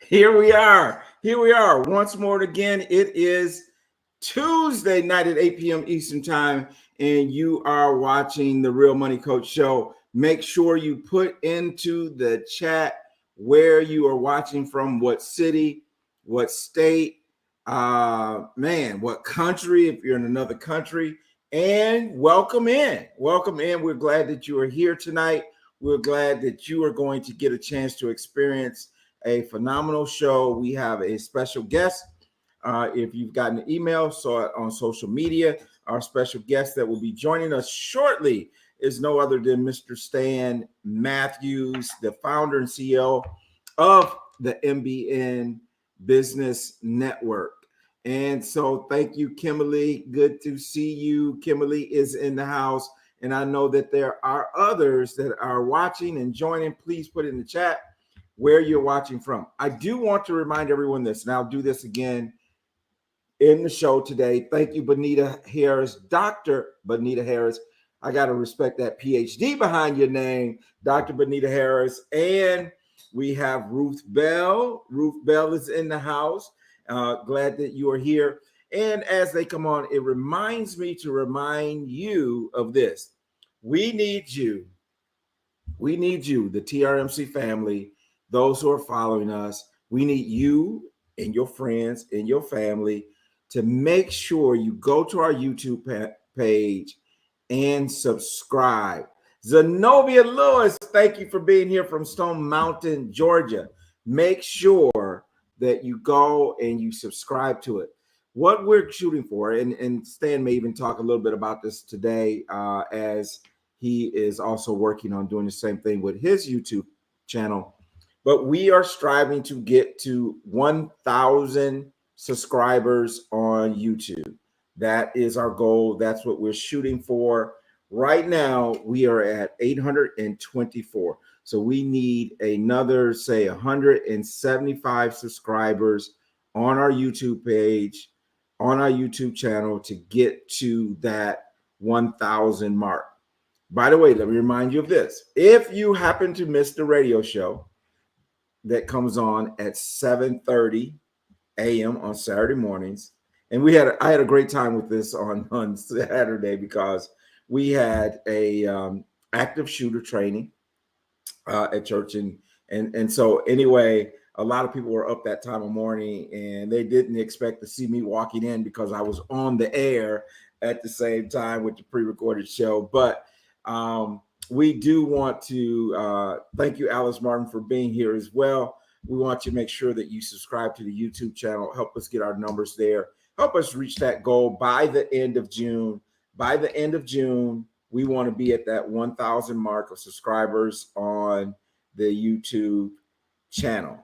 Here we are. Here we are. Once more again, it is Tuesday night at 8 p.m. Eastern Time, and you are watching the Real Money Coach Show. Make sure you put into the chat where you are watching from, what city, what state, what country, if you're in another country, and welcome in. Welcome in. We're glad that you are here tonight. We're glad that you are going to get a chance to experience a phenomenal show. We have a special guest. If you've gotten an email, saw it on social media, our special guest that will be joining us shortly is no other than Mr. Stan Matthews, the founder and CEO of the MBN Business Network. And so thank you, Kimberly. Good to see you. Kimberly is in the house. And I know that there are others that are watching and joining. Please put it in the chat where you're watching from. I do want to remind everyone this, and I'll do this again in the show today. Thank you, Bonita Harris, Dr. Bonita Harris. I got to respect that PhD behind your name, Dr. Bonita Harris. And we have Ruth Bell. Ruth Bell is in the house. Glad that you are here. And as they come on, it reminds me to remind you of this. We need you. We need you, the TRMC family, those who are following us. We need you and your friends and your family to make sure you go to our YouTube page and subscribe. Zenobia Lewis, thank you for being here from Stone Mountain, Georgia. Make sure that you go and you subscribe to it. What we're shooting for, and Stan may even talk a little bit about this today as he is also working on doing the same thing with his YouTube channel. But we are striving to get to 1,000 subscribers on YouTube. That is our goal. That's what we're shooting for. Right now, we are at 824. So we need another, say, 175 subscribers on our YouTube page, on our YouTube channel to get to that 1,000 mark. By the way, let me remind you of this. If you happen to miss the radio show that comes on at 7:30 a.m. on Saturday mornings, and I had a great time with this on Saturday because we had a active shooter training at church, and so anyway, a lot of people were up that time of morning, and they didn't expect to see me walking in because I was on the air at the same time with the pre-recorded show. But we do want to thank you, Alice Martin, for being here as well. We want you to make sure that you subscribe to the YouTube channel. Help us get our numbers there. Help us reach that goal by the end of June. By the end of June, we want to be at that 1,000 mark of subscribers on the YouTube channel.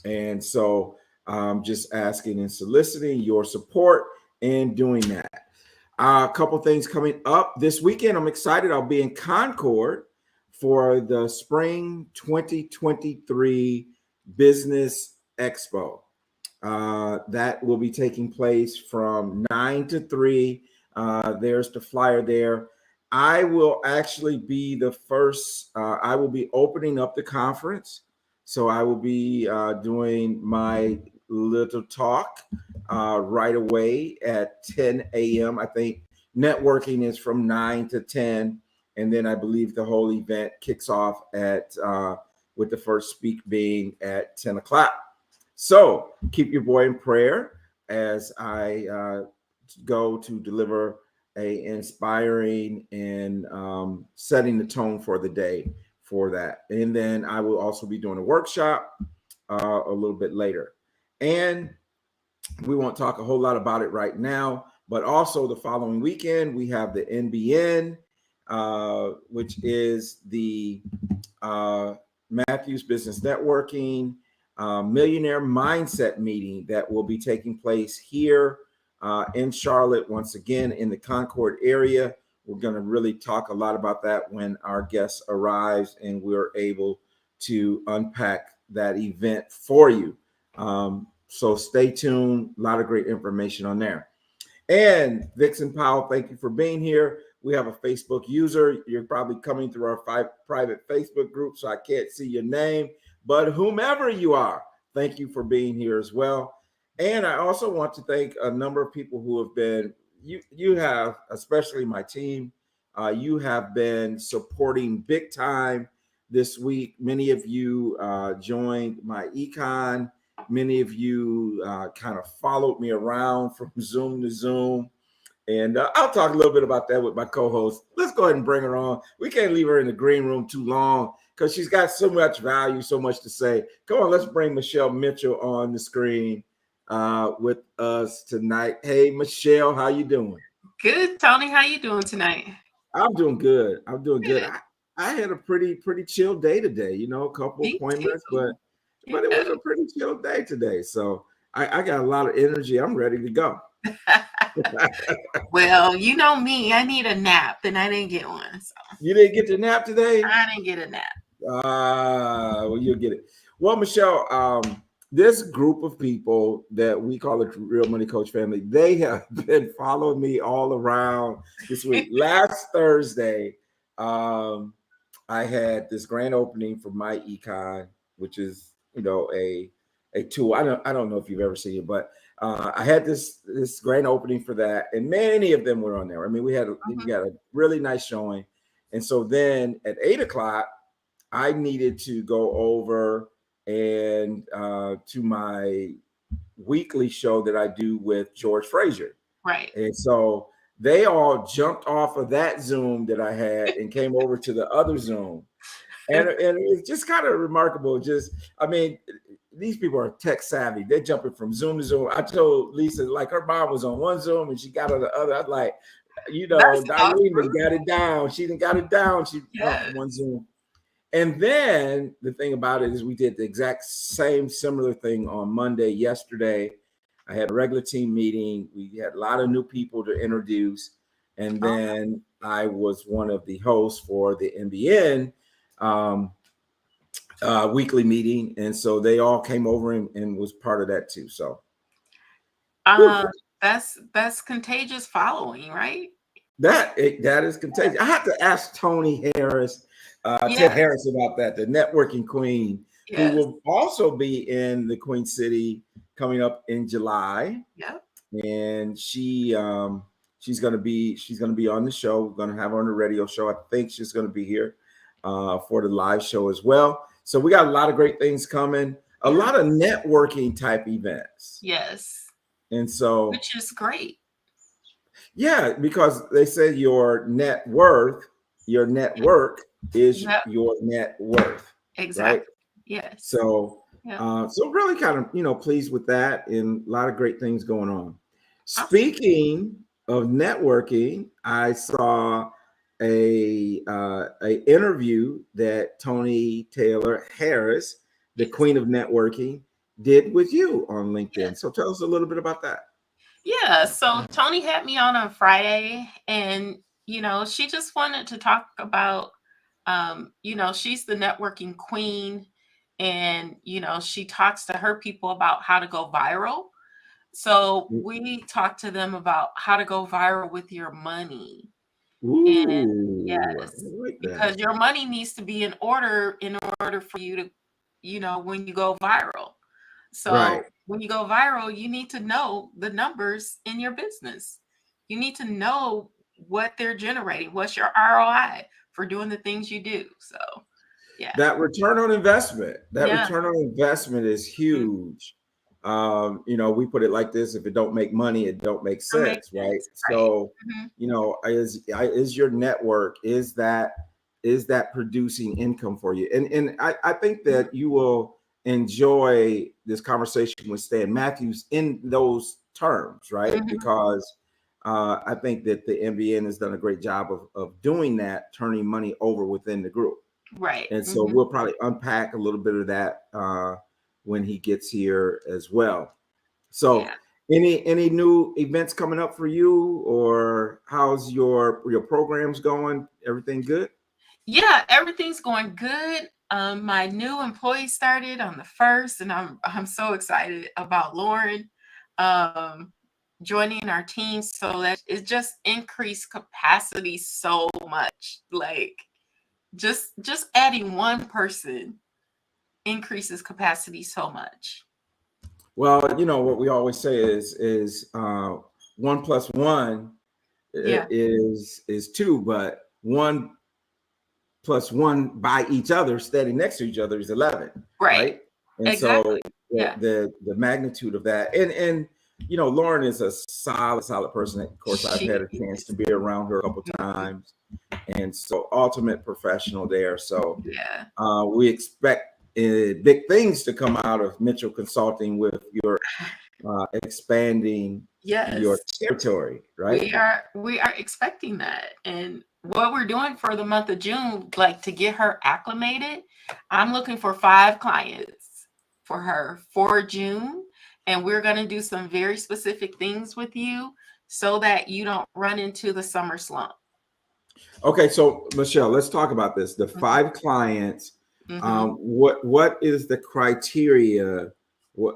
And so I'm just asking and soliciting your support in doing that. A couple things coming up this weekend. I'm excited. I'll be in Concord for the Spring 2023 Business Expo. That will be taking place from 9 to 3. There's the flyer there. I will actually be the first. I will be opening up the conference. So I will be doing my little talk right away at 10 a.m. I think networking is from 9 to 10. And then I believe the whole event kicks off at with the first speak being at 10 o'clock. So keep your boy in prayer as I go to deliver a inspiring and setting the tone for the day for that. And then I will also be doing a workshop a little bit later. And we won't talk a whole lot about it right now, but also the following weekend, we have the NBN, which is the Matthews Business Networking Millionaire Mindset meeting that will be taking place here in Charlotte, once again, in the Concord area. We're going to really talk a lot about that when our guest arrives and we're able to unpack that event for you. So stay tuned. A lot of great information on there. And Vixen Powell, thank you for being here. We have a Facebook user. You're probably coming through our private Facebook group, so I can't see your name. But whomever you are, thank you for being here as well. And I also want to thank a number of people who have been, you have, especially my team, you have been supporting big time this week. Many of you joined my econ. Many of you kind of followed me around from Zoom to Zoom. And I'll talk a little bit about that with my co-host. Let's go ahead and bring her on. We can't leave her in the green room too long because she's got so much value, so much to say. Come on, let's bring Michelle Mitchell on the screen with us tonight. Hey, Michelle, how you doing? Good, Tony. How you doing tonight? I'm doing good. I'm doing good. Good. I had a pretty chill day today. You know, a couple Me too. appointments, but it Yeah. was a pretty chill day today. So I got a lot of energy. I'm ready to go. Well, you know me. I need a nap, and I didn't get one. So You didn't get to nap today? I didn't get a nap. Well, you'll get it. Well, Michelle, this group of people that we call the Real Money Coach family, they have been following me all around this week. Last Thursday, I had this grand opening for my econ, which is, a tool. I don't know if you've ever seen it, but I had this grand opening for that, and many of them were on there. I mean, we got a really nice showing, and so then at 8 o'clock, I needed to go over and to my weekly show that I do with George Frazier. Right. And so they all jumped off of that Zoom that I had and came over to the other Zoom. And it's just kind of remarkable. I mean, these people are tech savvy. They're jumping from Zoom to Zoom. I told Lisa, like, her mom was on one Zoom and she got on the other. I was like, That's Darlene awesome. got it down. She didn't got it down. She jumped Yeah. from one Zoom. And then the thing about it is we did the exact same similar thing on Monday. Yesterday, I had a regular team meeting. We had a lot of new people to introduce. And then I was one of the hosts for the MBN weekly meeting. And so they all came over and was part of that too. So That's contagious following, right? that is contagious. I have to ask Tony Harris, Ted Yes. Harris about that, the networking queen, who Yes. will also be in the Queen City coming up in July. Yep. And she's gonna be on the show. We're gonna have her on the radio show. I think she's gonna be here for the live show as well. So we got a lot of great things coming, a lot of networking type events. Yes. And so, Which is great. yeah, because they say your net worth, your network is Yep. your net worth, Exactly. right? Yes. So, Yeah. so really kind of, pleased with that, and a lot of great things going on. Awesome. Speaking of networking, I saw a interview that Tony Taylor Harris, the queen of networking, did with you on LinkedIn. Yeah. So tell us a little bit about that. Yeah, so Tony had me on Friday, and she just wanted to talk about, she's the networking queen, and she talks to her people about how to go viral. So we talked to them about how to go viral with your money. And Ooh, I yes, like because that. your money needs to be in order for you to, when you go viral. So Right. when you go viral, you need to know the numbers in your business. You need to know what they're generating. What's your ROI for doing the things you do? So yeah. That return on investment, Yeah. is Mhm. huge. We put it like this: if it don't make money, it don't make That makes sense, right? sense. Right. So, Mhm. is your network, is that producing income for you? And I think Mhm. that you will enjoy this conversation with Stan Matthews in those terms, right? Mhm. Because I think that the MBN has done a great job of doing that, turning money over within the group. Right. And so Mhm. we'll probably unpack a little bit of that when he gets here as well. So Yeah. any new events coming up for you, or how's your programs going? Everything good? Yeah, everything's going good. My new employee started on the 1st, and I'm so excited about Lauren um, joining our team. So that it just increased capacity so much. Like just adding one person increases capacity so much. Well, you know what we always say is 1 plus 1 Yeah. is 2, but 1 plus 1 by each other, standing next to each other, is 11, Right. right? And Exactly. so Yeah. the magnitude of that, and you know, Lauren is a solid person. Of course, I've She had a chance to be around her a couple Mhm. times, and so ultimate professional there. So Yeah. we expect big things to come out of Mitchell Consulting with your expanding your Yes. territory, right? We are expecting that. And what we're doing for the month of June, like to get her acclimated, I'm looking for 5 clients for her for June. And we're going to do some very specific things with you so that you don't run into the summer slump. Okay, so Michelle, let's talk about this. The Mhm. 5 clients. Mhm. What is the criteria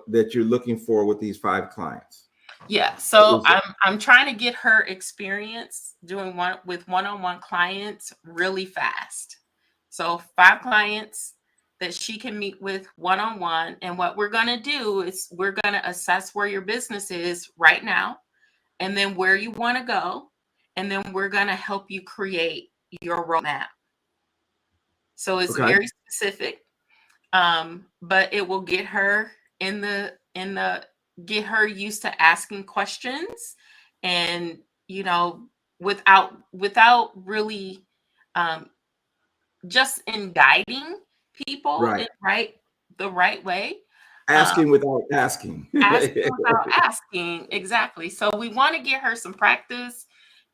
that you're looking for with these 5 clients? Yeah, so Is it I'm trying to get her experience doing one-on-one clients really fast. So 5 clients that she can meet with one-on-one. And what we're going to do is we're going to assess where your business is right now and then where you want to go. And then we're going to help you create your roadmap. So it's okay? very specific, but it will get her in the get her used to asking questions, and you know, without really, um, just in guiding people Right. in the right way. um, Asking without asking. Asking without asking, exactly. So we want to get her some practice,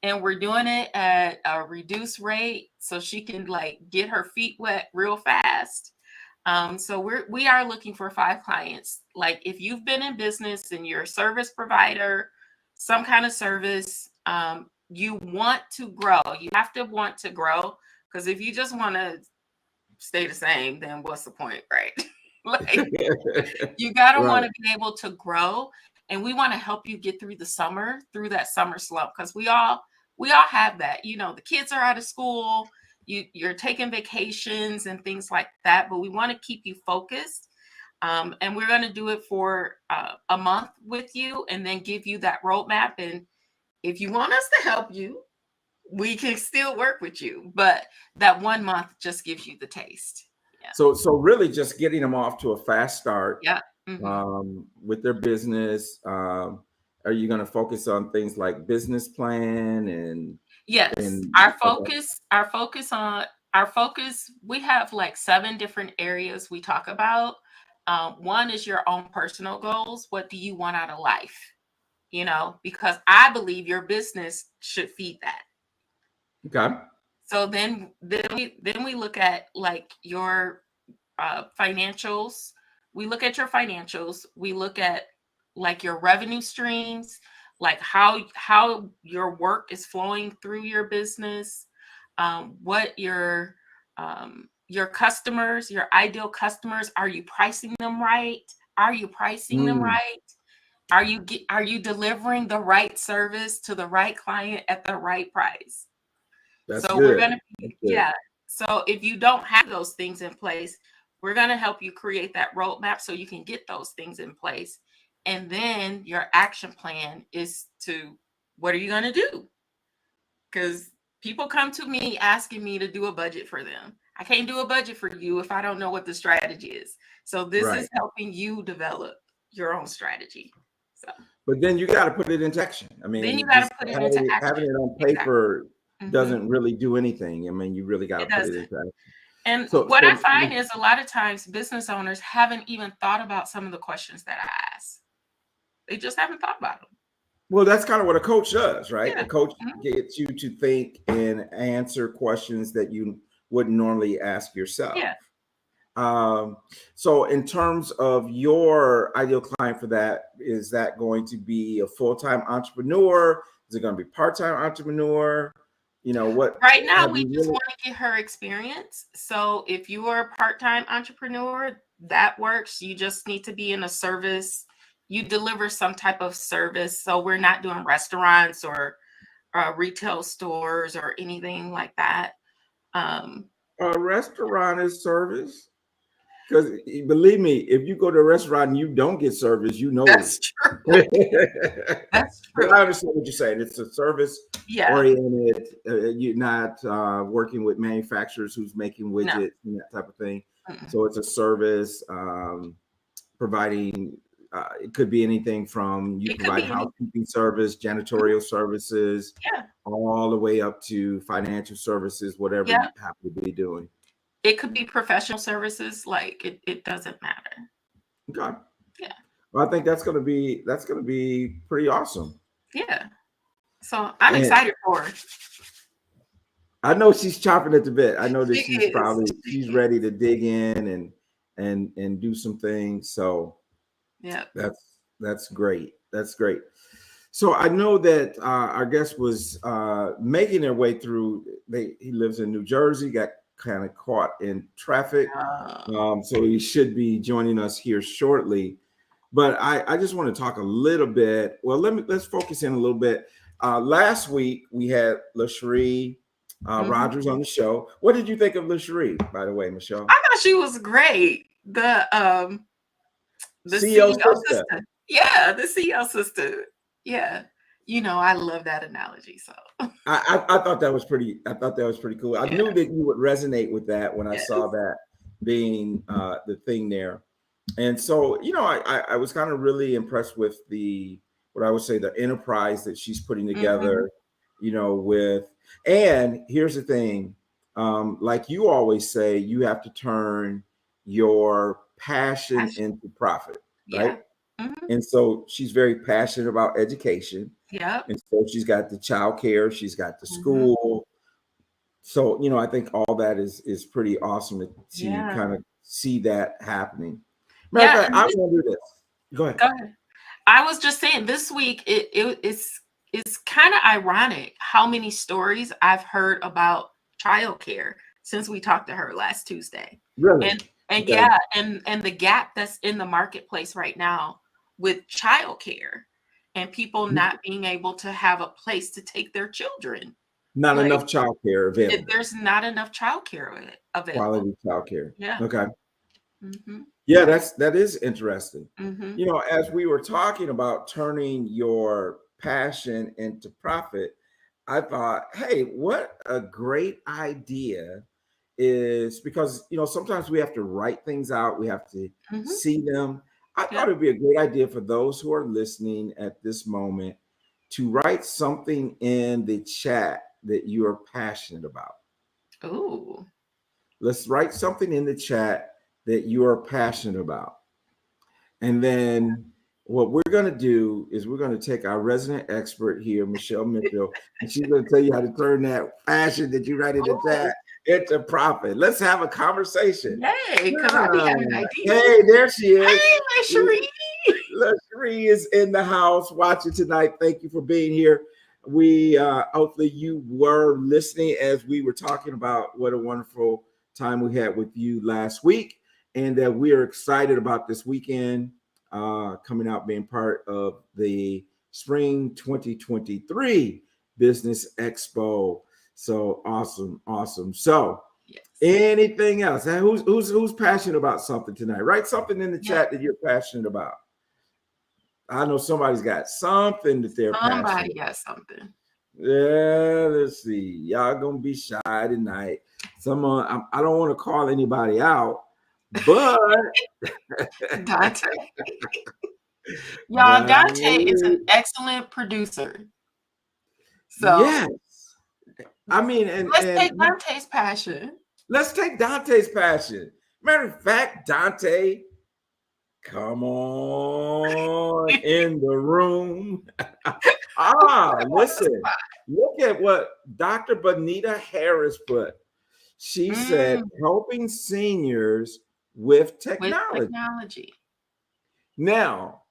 and we're doing it at a reduced rate so she can like get her feet wet real fast. So we are looking for 5 clients. Like if you've been in business and you're a service provider, some kind of service, you want to grow. You have to want to grow, because if you just want to stay the same, then what's the point, right? Like you got to want Right. to be able to grow, and we want to help you get through the summer, through that summer slump, because we all have that. You know, the kids are out of school, you're taking vacations and things like that, but we want to keep you focused. And we're going to do it for a month with you and then give you that roadmap. And if you want us to help you, we can still work with you, but that 1 month just gives you the taste. Yeah. So really, just getting them off to a fast start Yeah. Hmm. with their business. Are you going to focus on things like business plan Yes, and our okay, focus, our focus on our focus, we have like 7 different areas we talk about. One is your own personal goals. What do you want out of life? You know, because I believe your business should feed that. okay, So then we look at like your financials. We look at your financials. We look at like your revenue streams, like how your work is flowing through your business, what your customers, your ideal customers, are you pricing them right? Are you pricing them mm, right? Are you delivering the right service to the right client at the right price? that's So we're good. gonna That's be, good. yeah. So if you don't have those things in place, we're gonna help you create that roadmap so you can get those things in place. And then your action plan is to, what are you gonna do? Because people come to me asking me to do a budget for them. I can't do a budget for you if I don't know what the strategy is. So this is Right. helping you develop your own strategy. So But then you got to put it into action. I then you mean, got to just put it into having action. it on Exactly. paper Hmm. doesn't really do anything. I mean, you really got to It put it doesn't. into action. And So, what I so find is a lot of times business owners haven't even thought about some of the questions that I ask. They just haven't thought about them. well, that's kind of what a coach does, right? Yeah. A coach Mhm. gets you to think and answer questions that you wouldn't normally ask yourself. Yeah. Um, so, in terms of your ideal client for that, is that going to be a full-time entrepreneur? Is it going to be part-time entrepreneur? You know, what Right now, have we you just really? want to get her experience. So if you are a part-time entrepreneur, that works. You just need to be in a service. You deliver some type of service. So we're not doing restaurants or retail stores or anything like that. Um, A restaurant is service. Because believe me, if you go to a restaurant and you don't get service, you know That's it. true. That's But true. I understand what you're saying. It's a service Yeah. oriented. You're not working with manufacturers who's making No. widgets and that type of thing. Mm-mm. So it's a service providing. It could be anything from you It could provide be any. housekeeping service, Mhm. janitorial services, Yeah. all the way up to financial services, whatever Yeah. you happen to be doing. It could be professional services. Like it doesn't matter. Okay. Yeah. Well, I think that's gonna be pretty awesome. Yeah. So I'm And excited for her. I know she's chopping at the bit. I know that She is. She she's is. ready to dig in and do some things. So Yeah. that's great. That's great. So I know that our guest was making their way through. He lives in New Jersey. Got kind of caught in traffic, so he should be joining us here shortly. But I just want to talk a little bit. Well, let's focus in a little bit. Last week we had LaSheree Rogers on the show. What did you think of LaSheree, by the way, Michelle? I thought she was great. The CEO CEO sister. sister. Yeah, the CEO sister. Yeah. I love that analogy. So I thought that was pretty. I thought that was pretty cool. I yeah. knew that you would resonate with that when I Yes. saw that being the thing there. And so, I was kind of really impressed with what I would say, the enterprise that she's putting together, and here's the thing, like you always say, you have to turn your passion into profit, right? Yeah. Mm-hmm. And so she's very passionate about education. Yep. And so she's got the child care, she's got the Mm-hmm. school. So, I think all that is pretty awesome to kind of see that happening. Matter of fact, I want to do this. Go ahead. Go ahead. I was just saying this week it's kind of ironic how many stories I've heard about childcare since we talked to her last Tuesday. Really? And Okay. yeah, and the gap that's in the marketplace right now with childcare and people not being able to have a place to take their children. Not enough childcare available. There's not enough childcare available. Quality childcare. Yeah. Okay. Mm-hmm. Yeah, that is interesting. Mm-hmm. As we were talking about turning your passion into profit, I thought, hey, what a great idea is, because sometimes we have to write things out, we have to see them. I thought it'd be a great idea for those who are listening at this moment to write something in the chat that you are passionate about. Ooh. Let's write something in the chat that you are passionate about. And then what we're going to do is we're going to take our resident expert here, Michelle Mitchell, and she's going to tell you how to turn that passion that you write in the chat into profit. Let's have a conversation. Yay, because I be having ideas. Hey, there she is. Hey, LaSheree. LaSheree is in the house watching tonight. Thank you for being here. We hopefully you were listening as we were talking about what a wonderful time we had with you last week, and that we are excited about this weekend coming out, being part of the Spring 2023 Business Expo. So awesome. So anything else? Who's passionate about something tonight? Write something in the chat that you're passionate about. I know somebody's got something that they're passionate about. Somebody got something. Yeah, let's see. Y'all gonna be shy tonight. Someone, I don't want to call anybody out, but Dante. Y'all, Dante is an excellent producer. So yes, I mean, let's take Dante's passion. Let's take Dante's passion. Matter of fact, Dante, come on in the room. Listen, look at what Dr. Bonita Harris put. She said, helping seniors with technology. Now,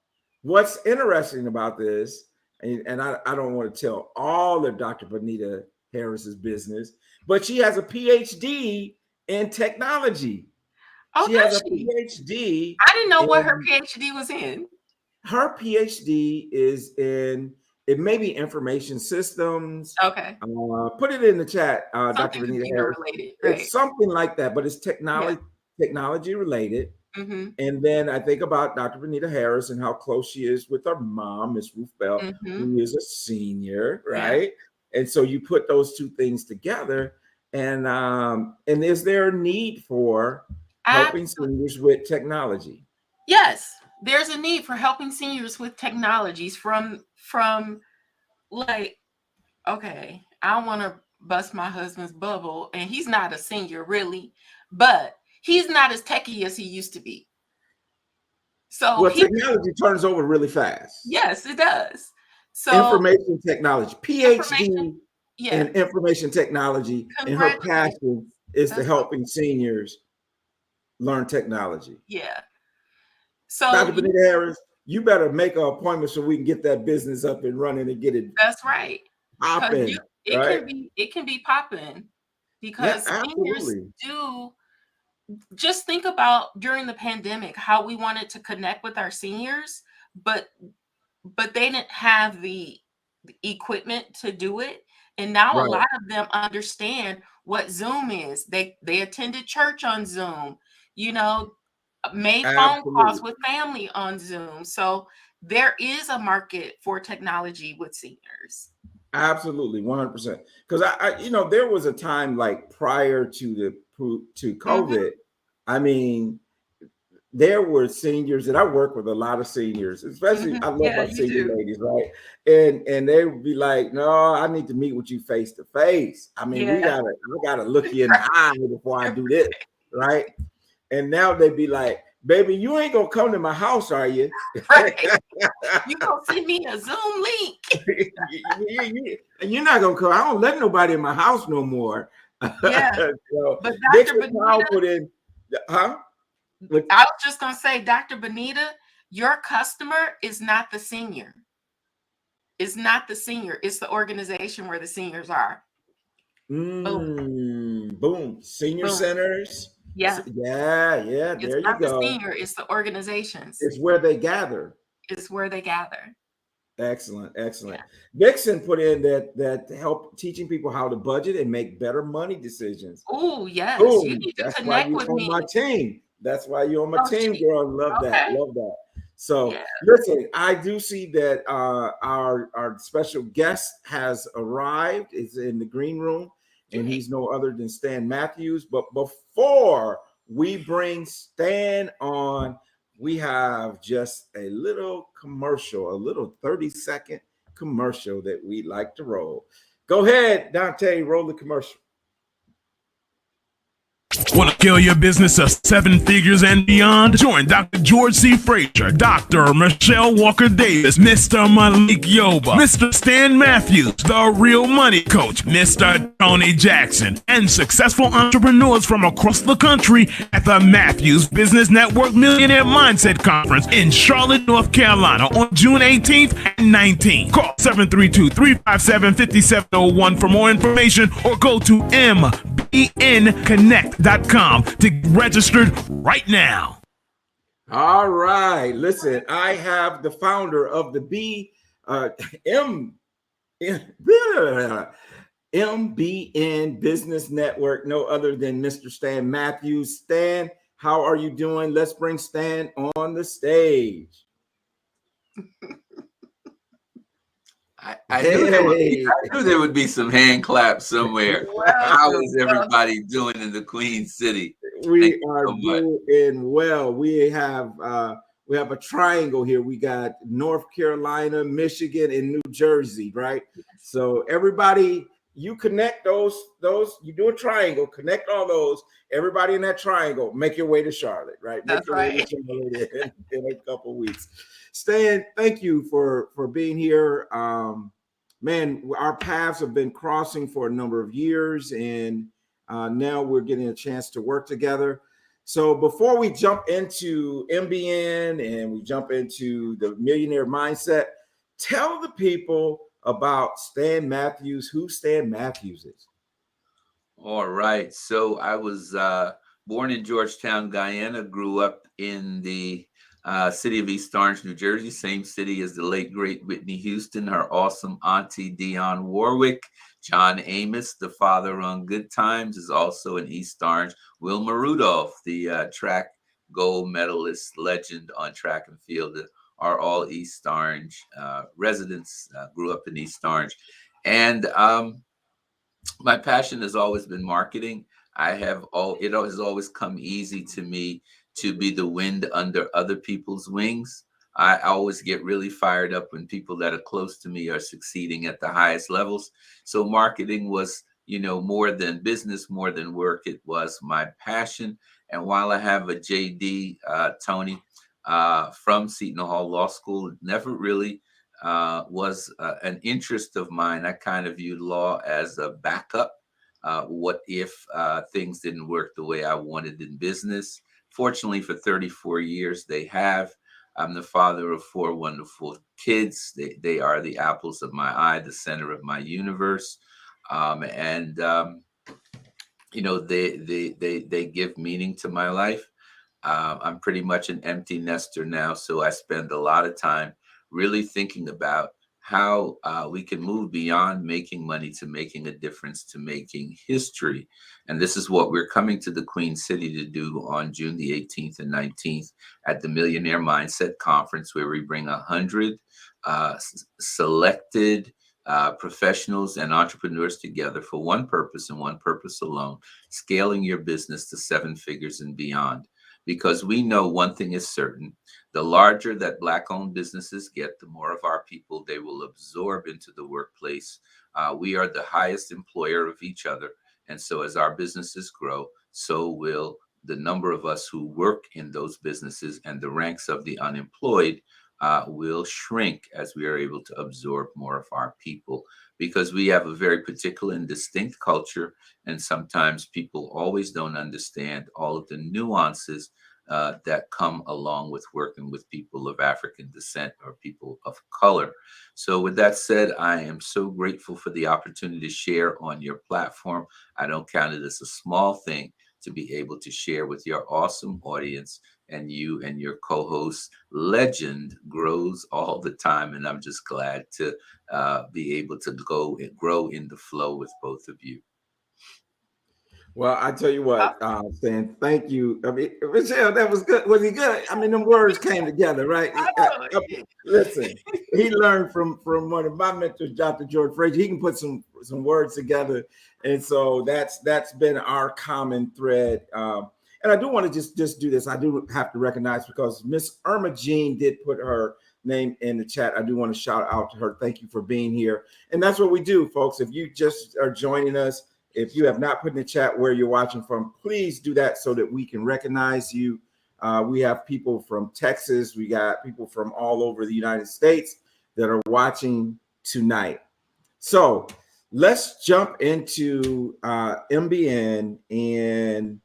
what's interesting about this, and I don't want to tell all of Dr. Bonita Harris's business, but she has a PhD in technology. Oh, she has a PhD. I didn't know what her PhD was in. Her PhD is in, it may be information systems. Okay. Put it in the chat, Dr. Bonita Harris. Related, right? It's something like that, but it's technology. technology related. Mm-hmm. And then I think about Dr. Benita Harris and how close she is with her mom, Miss Ruth Bell, Mm-hmm. who is a senior, Yeah. right? And so you put those two things together, and is there a need for helping Absolutely. seniors with technology? Yes, there's a need for helping seniors with technologies from like, okay, I don't want to bust my husband's bubble, and he's not a senior really, but he's not as techy as he used to be. So Well, he, technology turns over really fast. yes, it does. So Information technology, information, PhD yeah, in information technology, and her congratulations. passion is to That's helping seniors learn technology. yeah. So Dr. Benita Harris, you better make an appointment so we can get that business up and running and get it that's right. Because popping, it right? can be popping Yeah, because seniors absolutely. do. Just think about during the pandemic how we wanted to connect with our seniors, but they didn't have the equipment to do it. And now a Right. lot of them understand what Zoom is. They attended church on Zoom, you know, made phone calls Absolutely. with family on Zoom. So there is a market for technology with seniors. Absolutely. 100%. Because there was a time like prior to Hmm. COVID. I mean, there were seniors, and I work with a lot of seniors, especially Hmm. I love Yeah, my you senior do. ladies, right? And they would be like, no, I need to meet with you face to face. I mean, Yeah. I gotta look you in the eye before I do this, right? And now they be like, baby, you ain't gonna come to my house, are you? Right. You gonna send me a Zoom link. You're not gonna come. I don't let nobody in my house no more. Yeah. So But Dr. Dixon Powell Benita, put in, huh? I was just gonna say, Dr. Benita, your customer is not the senior. It's not the senior. It's the organization where the seniors are. Boom, Boom. Senior boom. centers. Yeah. Yeah. It's There you not the go. senior. It's the organizations. It's where they gather. It's where they gather. Excellent, excellent. Yeah. Dixon put in that help teaching people how to budget and make better money decisions. Oh, yes. You Boom. need to That's why connect you're with on my me. team. That's why you're on my Oh, team, she. girl. Love that. Okay. Love that. So Yeah. listen, I do see that our special guest has arrived. Is in the green room, and Yay. he's no other than Stan Matthews. But before we bring Stan on, we have just a little commercial, a little 30-second commercial that we like to roll. Go ahead, Dante, roll the commercial. Want to scale your business to 7 figures and beyond? Join Dr. George C. Frazier, Dr. Michelle Walker Davis, Mr. Malik Yoba, Mr. Stan Matthews, the Real Money Coach, Mr. Tony Jackson, and successful entrepreneurs from across the country at the Matthews Business Network Millionaire Mindset Conference in Charlotte, North Carolina on June 18th and 19th. Call 732-357-5701 for more information or go to mbnconnect.com to get registered right now. All right. Listen, I have the founder of the MBN Business Network, no other than Mr. Stan Matthews. Stan, how are you doing? Let's bring Stan on the stage. I knew there would be some hand claps somewhere. How is everybody doing in the Queen City? We are doing well. We have a triangle here. We got North Carolina, Michigan, and New Jersey, right? So everybody, you connect those, you do a triangle, connect all those. Everybody in that triangle, make your way to Charlotte, right? Make That's your right. way to Charlotte in a couple of weeks. Stan, thank you for being here. Man, our paths have been crossing for a number of years, and now we're getting a chance to work together. So before we jump into MBN and we jump into the Millionaire Mindset, tell the people about Stan Matthews, who Stan Matthews is. All right. So I was born in Georgetown, Guyana, grew up in the city of East Orange, New Jersey, same city as the late, great Whitney Houston, her awesome auntie, Dionne Warwick. John Amos, the father on Good Times, is also an East Orange. Wilma Rudolph, the track gold medalist legend on track and field, are all East Orange residents, grew up in East Orange. And my passion has always been marketing. It has always come easy to me to be the wind under other people's wings. I always get really fired up when people that are close to me are succeeding at the highest levels. So marketing was, more than business, more than work. It was my passion. And while I have a JD, Tony, from Seton Hall Law School, it never really was an interest of mine. I kind of viewed law as a backup. What if things didn't work the way I wanted in business? Fortunately, for 34 years, they have. I'm the father of 4 wonderful kids. They are the apples of my eye, the center of my universe. They give meaning to my life. I'm pretty much an empty nester now, so I spend a lot of time really thinking about how we can move beyond making money to making a difference, to making history. And this is what we're coming to the Queen City to do on June the 18th and 19th at the Millionaire Mindset Conference, where we bring 100 selected professionals and entrepreneurs together for one purpose and one purpose alone: scaling your business to 7 figures and beyond. Because we know one thing is certain: the larger that Black-owned businesses get, the more of our people they will absorb into the workplace. We are the highest employer of each other. And so as our businesses grow, so will the number of us who work in those businesses, and the ranks of the unemployed will shrink as we are able to absorb more of our people, because we have a very particular and distinct culture. And sometimes people always don't understand all of the nuances that come along with working with people of African descent or people of color. So with that said, I am so grateful for the opportunity to share on your platform. I don't count it as a small thing to be able to share with your awesome audience. And you and your co-host, Legend, grows all the time. And I'm just glad to be able to go and grow in the flow with both of you. Well, I tell you what, Stan, thank you. I mean, Michelle, that was good. Was he good? I mean, them words came together, right? Listen, he learned from one of my mentors, Dr. George Frazier. He can put some words together, and so that's been our common thread. And I do want to just do this. I do have to recognize, because Miss Irma Jean did put her name in the chat. I do want to shout out to her. Thank you for being here. And that's what we do, folks. If you just are joining us, if you have not put in the chat where you're watching from, please do that so that we can recognize you. We have people from Texas. We got people from all over the United States that are watching tonight. So let's jump into MBN and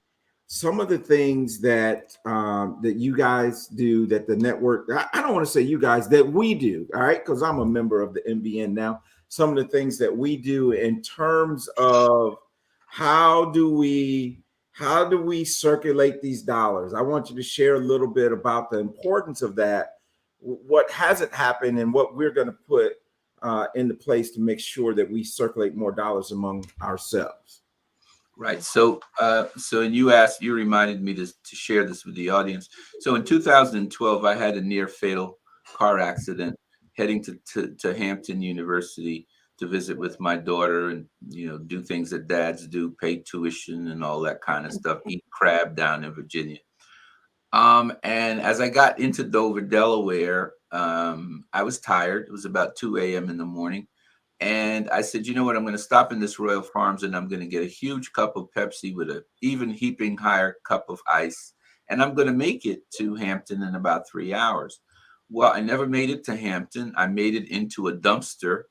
some of the things that that you guys do, that the network, I don't want to say you guys, that we do, all right, because I'm a member of the MBN now. Some of the things that we do in terms of how do we circulate these dollars. I want you to share a little bit about the importance of that, what hasn't happened, and what we're going to put into place to make sure that we circulate more dollars among ourselves. Right. So you reminded me to share this with the audience. So in 2012, I had a near fatal car accident heading to Hampton University to visit with my daughter and, do things that dads do, pay tuition and all that kind of stuff, eat crab down in Virginia. And as I got into Dover, Delaware, I was tired. It was about 2 a.m. in the morning. And I said, you know what, I'm going to stop in this Royal Farms and I'm going to get a huge cup of Pepsi with an even heaping higher cup of ice. And I'm going to make it to Hampton in about 3 hours. Well, I never made it to Hampton. I made it into a dumpster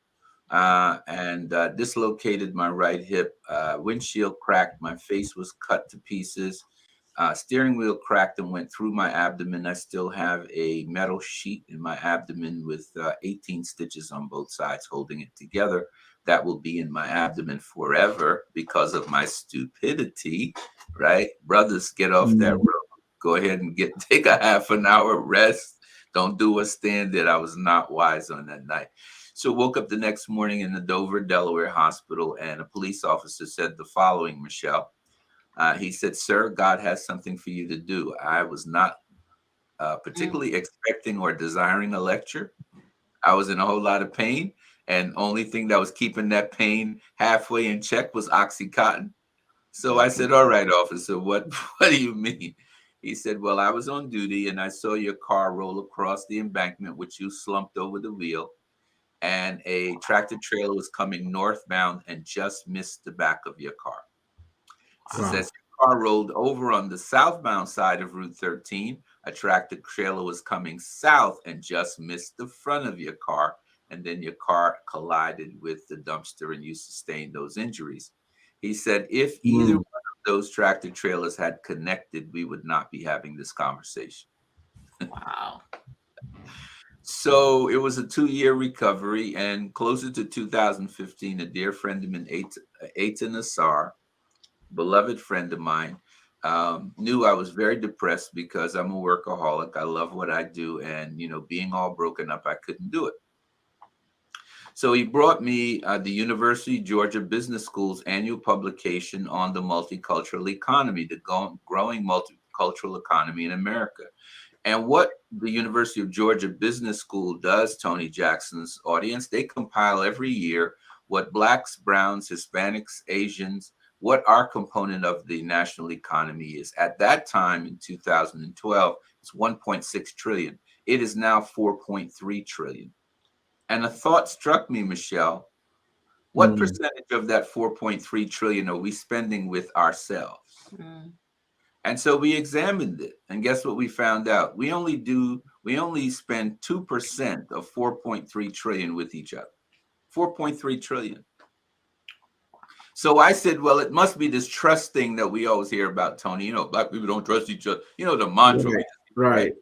and dislocated my right hip. Windshield cracked. My face was cut to pieces. Steering wheel cracked and went through my abdomen. I still have a metal sheet in my abdomen with 18 stitches on both sides holding it together. That will be in my abdomen forever because of my stupidity, right? Brothers, get off that road. Go ahead and take a half an hour rest. Don't do what Stan did. I was not wise on that night. So woke up the next morning in the Dover, Delaware hospital, and a police officer said the following, Michelle. He said, "Sir, God has something for you to do." I was not particularly expecting or desiring a lecture. I was in a whole lot of pain, and only thing that was keeping that pain halfway in check was Oxycontin. So I said, "All right, officer, what what do you mean?" He said, "Well, I was on duty and I saw your car roll across the embankment, which you slumped over the wheel, and a tractor trailer was coming northbound and just missed the back of your car." He Wow. says your car rolled over on the southbound side of Route 13. A tractor trailer was coming south and just missed the front of your car. And then your car collided with the dumpster and you sustained those injuries. He said, if either one of those tractor trailers had connected, we would not be having this conversation. Wow. So it was a 2-year recovery, and closer to 2015, a dear friend of mine, Aita Nassar, beloved friend of mine, knew I was very depressed because I'm a workaholic. I love what I do, and being all broken up, I couldn't do it. So he brought me the University of Georgia Business School's annual publication on the multicultural economy, the growing multicultural economy in America. And what the University of Georgia Business School does, Tony Jackson's audience, they compile every year what Blacks, Browns, Hispanics, Asians, what our component of the national economy is. At that time in 2012, it's 1.6 trillion. It is now 4.3 trillion. And a thought struck me, Michelle. What percentage of that 4.3 trillion are we spending with ourselves? And so we examined it, and guess what we found out? We only spend 2% of 4.3 trillion with each other. 4.3 trillion. So I said, well, it must be this trust thing that we always hear about, Tony. Black people don't trust each other. The mantra. Right.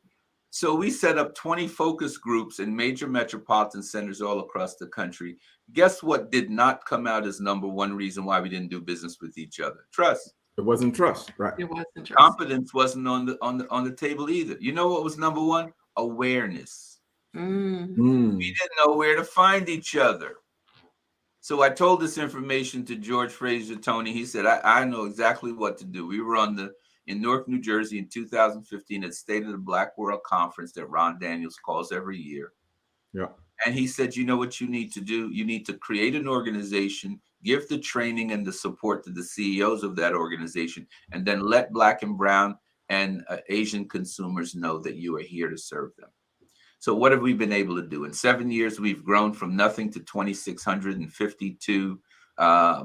So we set up 20 focus groups in major metropolitan centers all across the country. Guess what did not come out as number one reason why we didn't do business with each other? Trust. It wasn't trust, right? It wasn't trust. Competence wasn't on the table either. You know what was number one? Awareness. We didn't know where to find each other. So I told this information to George Fraser, Tony. He said, I know exactly what to do. We were in Newark, New Jersey in 2015 at State of the Black World Conference that Ron Daniels calls every year. Yeah. And he said, you know what you need to do? You need to create an organization, give the training and the support to the CEOs of that organization, and then let Black and Brown and Asian consumers know that you are here to serve them. So what have we been able to do? In 7 years, we've grown from nothing to 2,652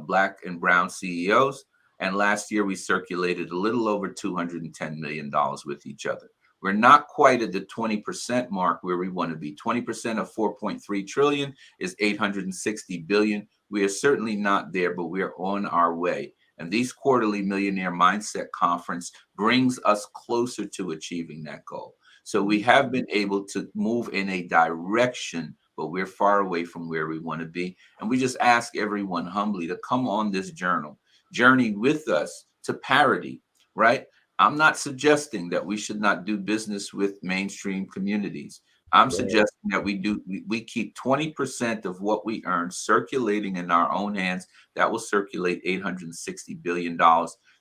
Black and Brown CEOs. And last year, we circulated a little over $210 million with each other. We're not quite at the 20% mark where we want to be. 20% of 4.3 trillion is 860 billion. We are certainly not there, but we are on our way. And these quarterly Millionaire Mindset Conference brings us closer to achieving that goal. So we have been able to move in a direction, but we're far away from where we want to be. And we just ask everyone humbly to come on this journey with us to parity, right? I'm not suggesting that we should not do business with mainstream communities. I'm suggesting that we keep 20% of what we earn circulating in our own hands. That will circulate $860 billion.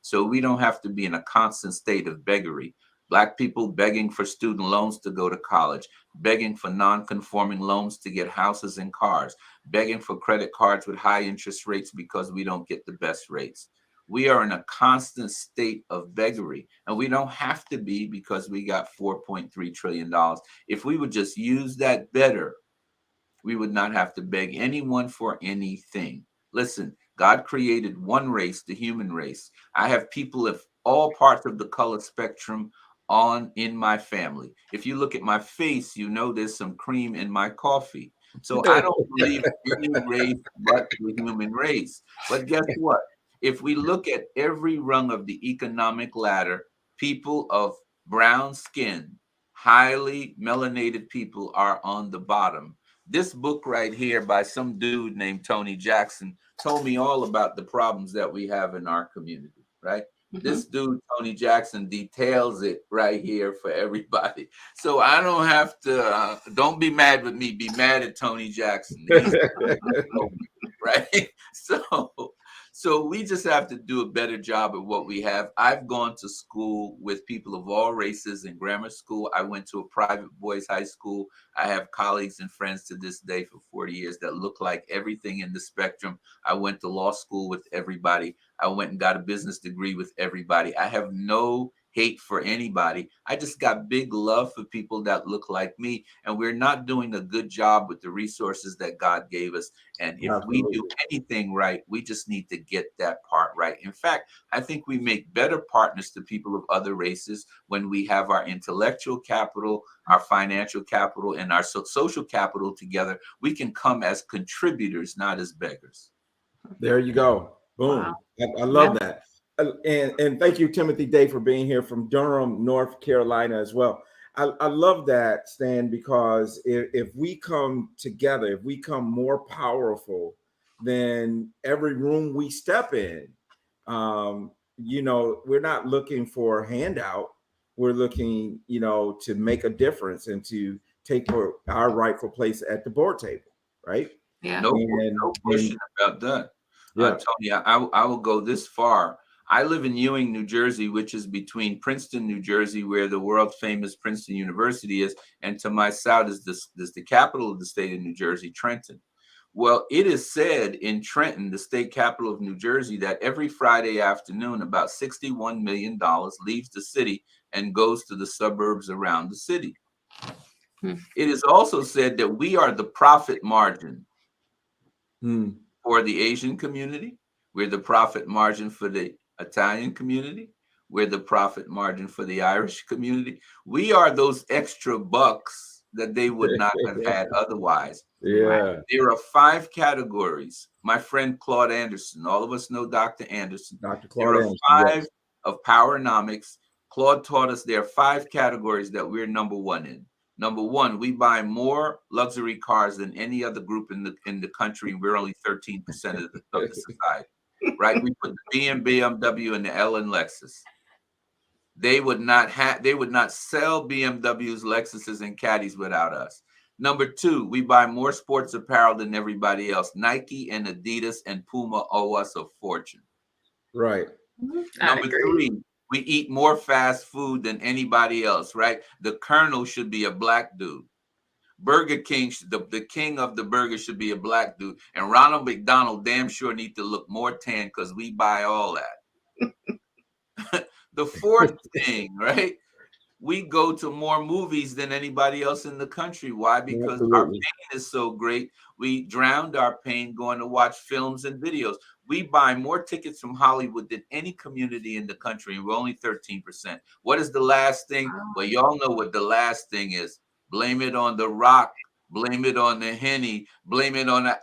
So we don't have to be in a constant state of beggary. Black people begging for student loans to go to college, begging for non-conforming loans to get houses and cars, begging for credit cards with high interest rates because we don't get the best rates. We are in a constant state of beggary, and we don't have to be because we got $4.3 trillion. If we would just use that better, we would not have to beg anyone for anything. Listen, God created one race, the human race. I have people of all parts of the color spectrum in my family. If you look at my face, you know there's some cream in my coffee. So I don't believe any race but the human race. But guess what? If we look at every rung of the economic ladder, people of brown skin, highly melanated people are on the bottom. This book right here by some dude named Tony Jackson told me all about the problems that we have in our community, right? This dude, Tony Jackson, details it right here for everybody. So I don't have to, don't be mad with me, be mad at Tony Jackson. He's right? So we just have to do a better job at what we have. I've gone to school with people of all races in grammar school. I went to a private boys' high school. I have colleagues and friends to this day for 40 years that look like everything in the spectrum. I went to law school with everybody. I went and got a business degree with everybody. I have no hate for anybody. I just got big love for people that look like me. And we're not doing a good job with the resources that God gave us. And if we do anything right, we just need to get that part right. In fact, I think we make better partners to people of other races when we have our intellectual capital, our financial capital, and our social capital together. We can come as contributors, not as beggars. There you go. Boom. Wow. I love that. And thank you, Timothy Day, for being here from Durham, North Carolina as well. I love that, Stan, because if we come together, if we come more powerful than every room we step in, you know, we're not looking for a handout. We're looking, you know, to make a difference and to take our rightful place at the board table, right? Yeah. No question about that. Yeah. Tony, I will go this far. I live in Ewing, New Jersey, which is between Princeton, New Jersey, where the world famous Princeton University is, and to my south is the capital of the state of New Jersey, Trenton. Well, it is said in Trenton, the state capital of New Jersey, that every Friday afternoon, about $61 million leaves the city and goes to the suburbs around the city. It is also said that we are the profit margin for the Asian community. We're the profit margin for the Italian community. We're the profit margin for the Irish community. We are those extra bucks that they would not have had otherwise. Yeah. There are 5 categories. My friend Claude Anderson, all of us know Dr. Anderson. Dr. Claude there are Anderson, 5 of Powernomics. Claude taught us there are 5 categories that we're number 1 in. Number 1, we buy more luxury cars than any other group in the country. We're only 13% of the society. Right? We put the B in BMW and the L in Lexus. They would not sell BMWs, Lexuses, and Caddies without us. Number 2, we buy more sports apparel than everybody else. Nike and Adidas and Puma owe us a fortune. Right. Number 3, we eat more fast food than anybody else, right? The Colonel should be a black dude. Burger King, the king of the burger should be a black dude. And Ronald McDonald damn sure need to look more tan because we buy all that. The 4th thing, right? We go to more movies than anybody else in the country. Why? Because our pain is so great. We drowned our pain going to watch films and videos. We buy more tickets from Hollywood than any community in the country, and we're only 13%. What is the last thing? Well, y'all know what the last thing is. Blame it on the rock. Blame it on the Henny. Blame it on the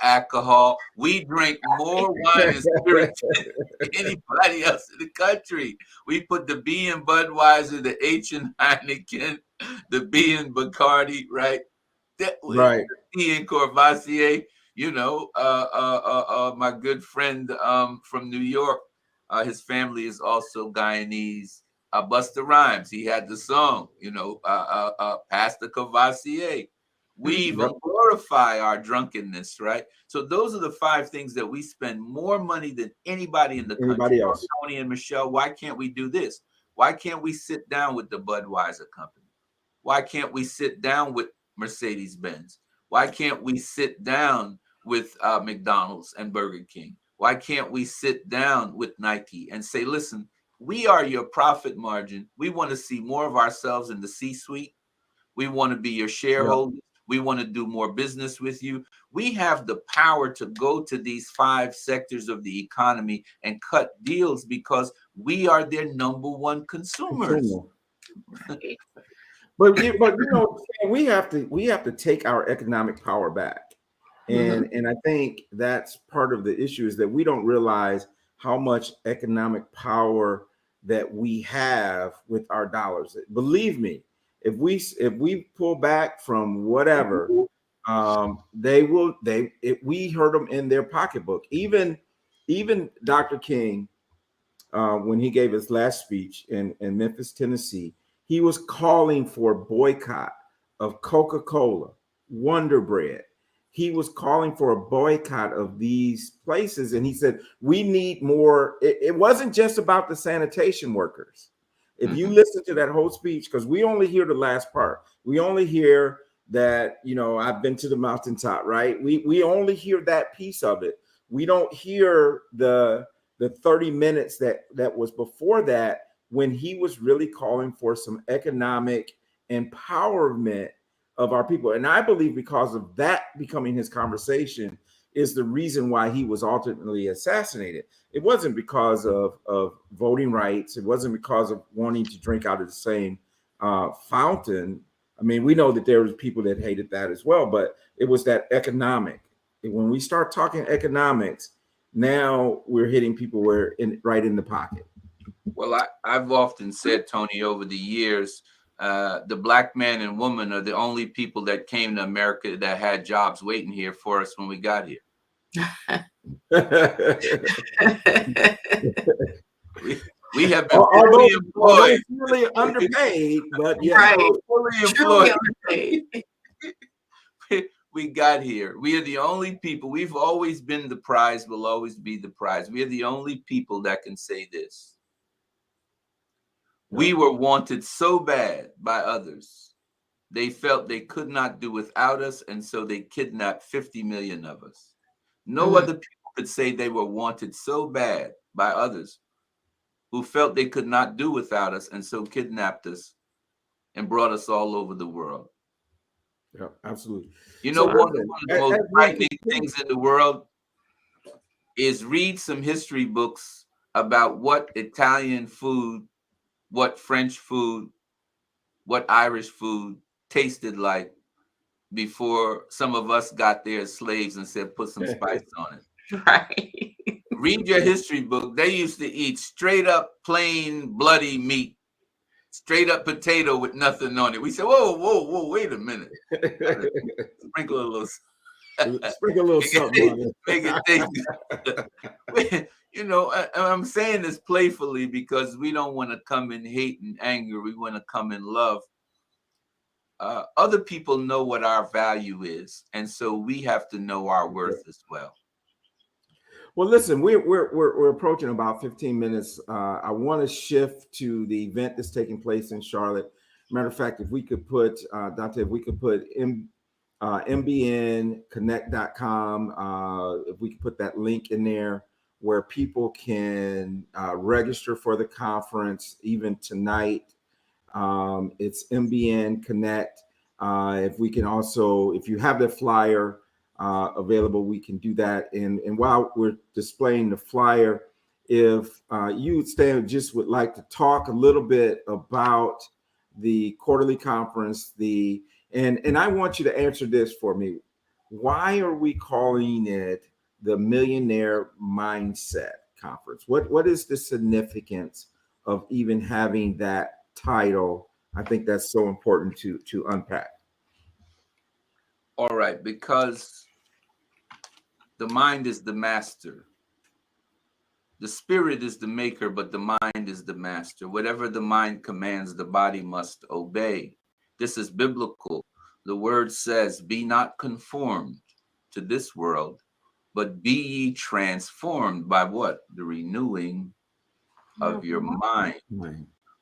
alcohol. We drink more wine and spirits than anybody else in the country. We put the B in Budweiser, the H in Heineken, the B in Bacardi, right? Right. The C in Courvoisier. You know, my good friend from New York, his family is also Guyanese. Busta Rhymes, he had the song, you know, Pastor Courvoisier. We even glorify our drunkenness, right? So those are the 5 things that we spend more money than anybody in the country. Else. Tony and Michelle, why can't we do this? Why can't we sit down with the Budweiser company? Why can't we sit down with Mercedes-Benz? Why can't we sit down with McDonald's and Burger King? Why can't we sit down with Nike and say, listen, we are your profit margin. We want to see more of ourselves in the C-suite. We want to be your shareholders. Yep. We want to do more business with you. We have the power to go to these 5 sectors of the economy and cut deals because we are their number 1 consumers. But you know, we have to take our economic power back. And I think that's part of the issue is that we don't realize how much economic power that we have with our dollars. Believe me, if we pull back from whatever, we hurt them in their pocketbook. Even Dr. King when he gave his last speech in Memphis, Tennessee, he was calling for boycott of Coca-Cola, Wonder Bread. He was calling for a boycott of these places. And he said, we need more. It wasn't just about the sanitation workers. If you listen to that whole speech, because we only hear the last part, we only hear that, you know, I've been to the mountaintop, right? We only hear that piece of it. We don't hear the 30 minutes that was before that, when he was really calling for some economic empowerment of our people. And I believe because of that becoming his conversation is the reason why he was ultimately assassinated. It wasn't because of voting rights. It wasn't because of wanting to drink out of the same fountain. I mean, we know that there was people that hated that as well, but it was that economic. When we start talking economics, now we're hitting people right in the pocket. Well, I've often said, Tony, over the years, the black man and woman are the only people that came to America that had jobs waiting here for us when we got here. we have been fully employed. Really underpaid, but yeah, right. Fully employed. We got here. We are the only people. We've always been the prize. Will always be the prize. We are the only people that can say this. We were wanted so bad by others. They felt they could not do without us, and so they kidnapped 50 million of us. No other people could say they were wanted so bad by others who felt they could not do without us, and so kidnapped us and brought us all over the world. Yeah, absolutely. You know, one of the most frightening things in the world is read some history books about what Italian food, what French food, what Irish food tasted like before some of us got there as slaves and said, put some spice on it. Right. Read your history book. They used to eat straight up plain bloody meat, straight up potato with nothing on it. We said, whoa, wait a minute. Sprinkle a little something on it. Make it taste. You know, I'm saying this playfully because we don't want to come in hate and anger. We want to come in love. Other people know what our value is, and so we have to know our worth as well. Well, listen, we're approaching about 15 minutes. I want to shift to the event that's taking place in Charlotte. Matter of fact, if we could put Dante, if we could put mbnconnect.com, if we could put that link in there where people can register for the conference even tonight. It's MBN Connect. If we can also, if you have the flyer available, we can do that. And while we're displaying the flyer, if you, Stan, just would like to talk a little bit about the quarterly conference, and I want you to answer this for me. Why are we calling it the Millionaire Mindset Conference? What is the significance of even having that title? I think that's so important to unpack. All right, because the mind is the master. The spirit is the maker, but the mind is the master. Whatever the mind commands, the body must obey. This is biblical. The word says, be not conformed to this world, but be ye transformed by what? The renewing of your mind.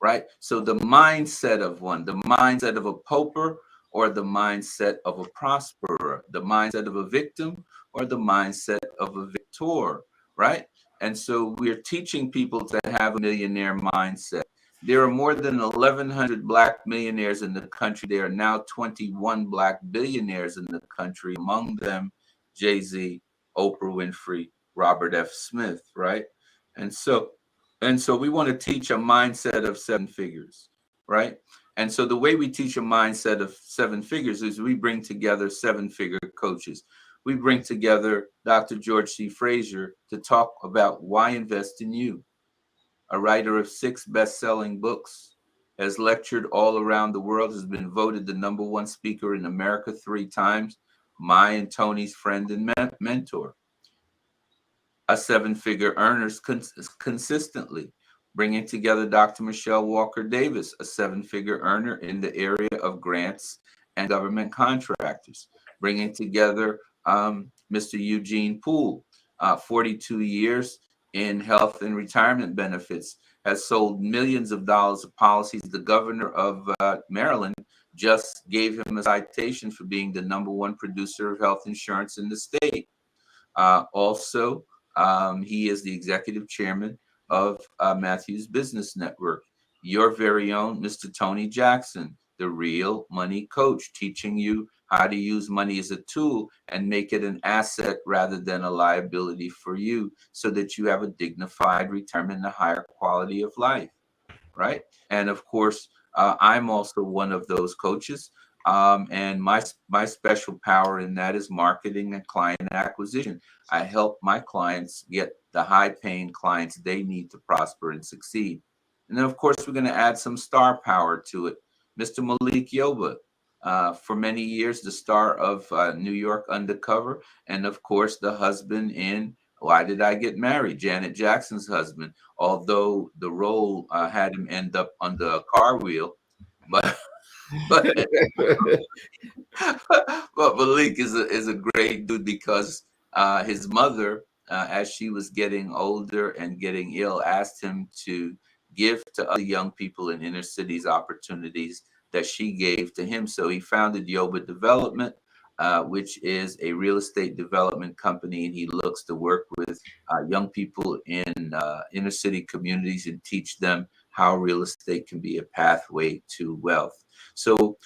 Right? So the mindset of one, the mindset of a pauper or the mindset of a prosperer, the mindset of a victim or the mindset of a victor, right? And so we're teaching people to have a millionaire mindset. There are more than 1,100 Black millionaires in the country. There are now 21 Black billionaires in the country, among them Jay-Z, Oprah Winfrey, Robert F. Smith, right? And so we want to teach a mindset of 7 figures, right? And so the way we teach a mindset of 7 figures is we bring together 7-figure coaches. We bring together Dr. George C. Frazier to talk about why invest in you. A writer of 6 best-selling books, has lectured all around the world, has been voted the #1 speaker in America 3 times, my and Tony's friend and mentor. A 7-figure earner consistently. bringing together Dr. Michelle Walker Davis, a 7-figure earner in the area of grants and government contractors, bringing together Mr. Eugene Poole, 42 years in health and retirement benefits, has sold millions of dollars of policies. The governor of Maryland just gave him a citation for being the #1 producer of health insurance in the state. Also, he is the executive chairman of Matthews Business Network. Your very own Mr. Tony Jackson, the real money coach, teaching you how to use money as a tool and make it an asset rather than a liability for you, so that you have a dignified retirement and a higher quality of life, right? And of course, I'm also one of those coaches. And my special power in that is marketing and client acquisition. I help my clients get the high-paying clients they need to prosper and succeed. And then, of course, we're going to add some star power to it. Mr. Malik Yoba, for many years, the star of New York Undercover, and of course, the husband in Why Did I Get Married? Janet Jackson's husband, although the role had him end up under a car wheel. But but but Malik is a great dude, because his mother, as she was getting older and getting ill, asked him to give to other young people in inner cities opportunities that she gave to him. So he founded Yoba Development, which is a real estate development company, and he looks to work with young people in inner city communities and teach them how real estate can be a pathway to wealth. So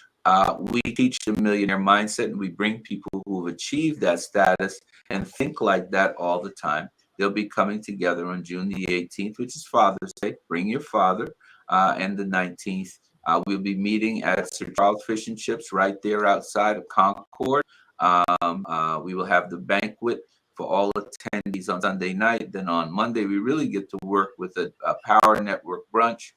we teach the millionaire mindset, and we bring people who have achieved that status and think like that all the time. They'll be coming together on June the 18th, which is Father's Day. Bring your father. And the 19th, we'll be meeting at Sir Charles Fish and Chips right there outside of Concord. We will have the banquet for all attendees on Sunday night. Then on Monday, we really get to work with a Power Network brunch.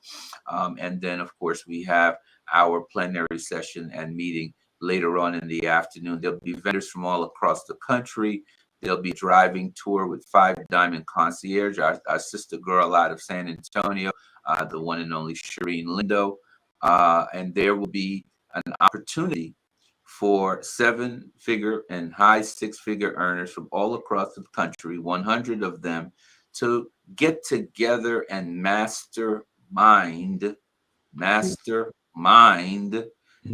And then, of course, we have our plenary session and meeting later on in the afternoon. There'll be vendors from all across the country. There'll be a driving tour with 5 Diamond Concierge, our sister girl out of San Antonio, the one and only Shireen Lindo. And there will be an opportunity for 7-figure and high 6-figure earners from all across the country, 100 of them, to get together and mastermind